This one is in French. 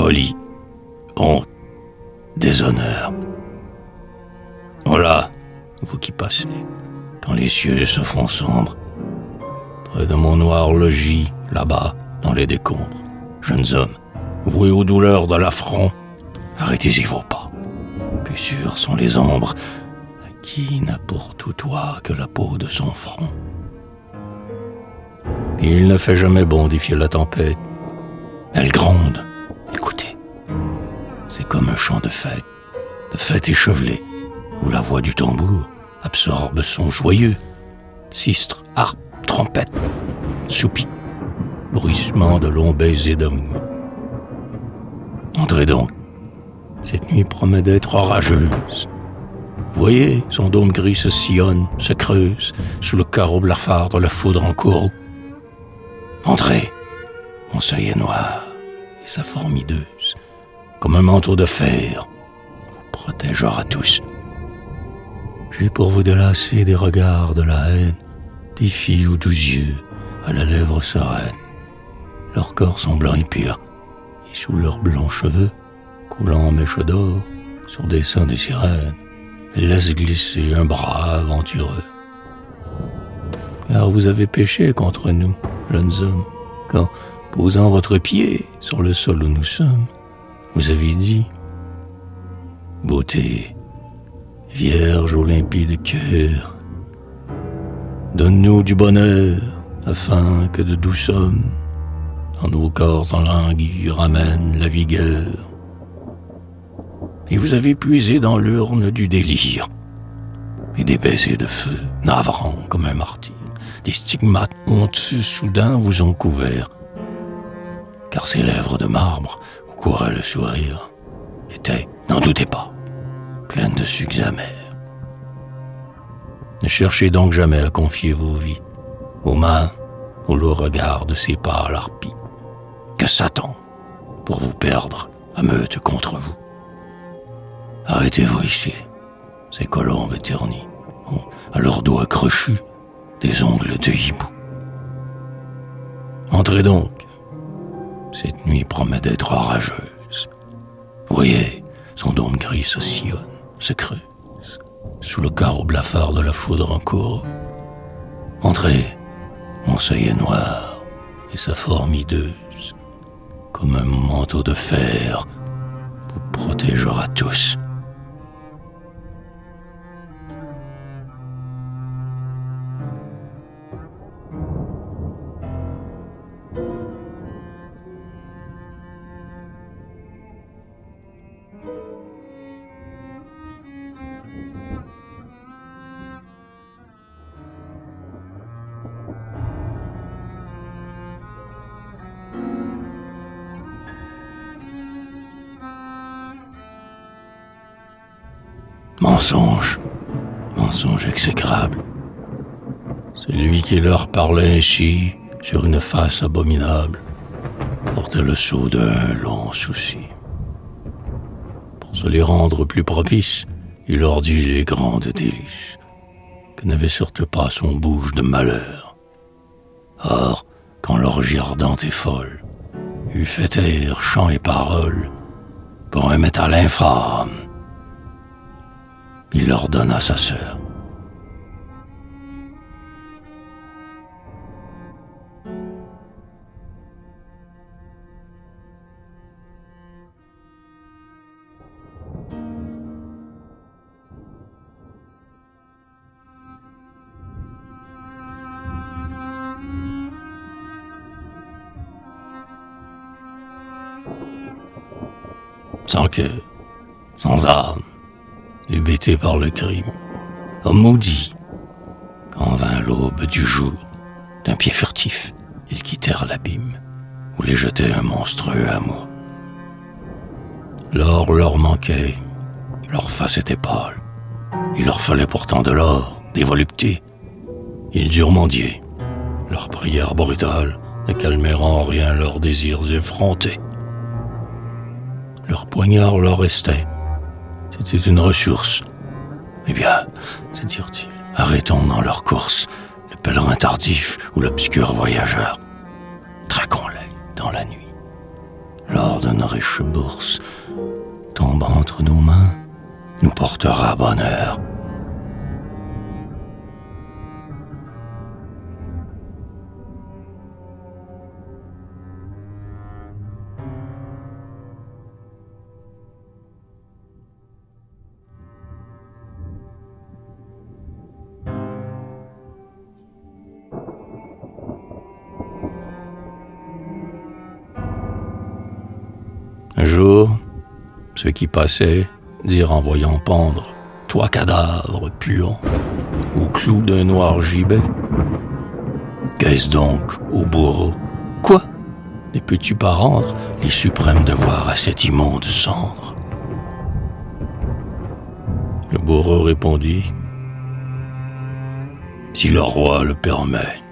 folie, honte, déshonneur. Voilà, vous qui passez, quand les cieux se font sombres, près de mon noir logis, là-bas, dans les décombres, jeunes hommes, voués aux douleurs de l'affront, arrêtez-y vos pas. Plus sûrs sont les ombres, à qui n'a pour tout toit que la peau de son front. Il ne fait jamais bon défier la tempête. Elle gronde, écoutez, c'est comme un chant de fête échevelée, où la voix du tambour absorbe son joyeux, sistre, harpe, trompette, soupir, bruissement de longs baisers d'amour. Entrez donc, cette nuit promet d'être orageuse. Voyez, son dôme gris se sillonne, se creuse, sous le carreau blafard de la foudre en courroux. Entrez, mon seuil est noir, et sa forme hideuse, comme un manteau de fer, vous protégera tous. J'ai pour vous délasser des regards de la haine, des filles aux doux yeux, à la lèvre sereine. Leurs corps sont blancs et purs, et sous leurs blonds cheveux, coulant en mèches d'or, sur des seins de sirènes, elles laissent glisser un bras aventureux. Car vous avez péché contre nous, jeunes hommes, quand, posant votre pied sur le sol où nous sommes, vous avez dit « Beauté, vierge au limpide cœur, donne-nous du bonheur, afin que de doux sommes, dans nos corps enlanguis, ramène la vigueur. » Et vous avez puisé dans l'urne du délire, et des baisers de feu, navrants comme un martyr, des stigmates honteux soudain vous ont couvert, car ces lèvres de marbre où courait le sourire étaient, n'en doutez pas, pleines de sucs amers. Ne cherchez donc jamais à confier vos vies aux mains ou le regard de ces pâles harpies, que Satan, pour vous perdre, ameute contre vous. Arrêtez-vous ici, ces colombes ternies, ont à leurs doigts crochus des ongles de hibou. Entrez donc, cette nuit promet d'être orageuse. Voyez, son dôme gris se sillonne, se creuse, sous le carreau blafard de la foudre en courroux. Entrez, mon seuil est noir, et sa forme hideuse, comme un manteau de fer, vous protégera tous. Mensonge, mensonge exécrable. Celui qui leur parlait ainsi, sur une face abominable, portait le sceau d'un long souci. Pour se les rendre plus propices, il leur dit les grandes délices, que n'avait surtout pas son bouge de malheur. Or, quand l'orgie ardente et folle eut fait taire chants et paroles pour un métal infâme, il leur donna sa sœur. Sans cœur, sans âme, hébété par le crime, homme maudit, quand vint l'aube du jour, d'un pied furtif, ils quittèrent l'abîme, où les jetait un monstrueux amour. L'or leur manquait, leur face était pâle, il leur fallait pourtant de l'or, des voluptés. Ils durent mendier, leurs prières brutales ne calmèrent en rien leurs désirs effrontés. Leur poignard leur restait, c'était une ressource. Eh bien, se dirent-ils, arrêtons dans leur course le pèlerin tardif ou l'obscur voyageur. Traquons-les dans la nuit, lors d'une riche bourse, tombant entre nos mains, nous portera bonheur. Un jour, ceux qui passaient dirent en voyant pendre 3 cadavres puants au clou d'un noir gibet: qu'est-ce donc au bourreau? Quoi? Ne peux-tu pas rendre les suprêmes devoirs à cette immonde cendre? Le bourreau répondit: si le roi le permet.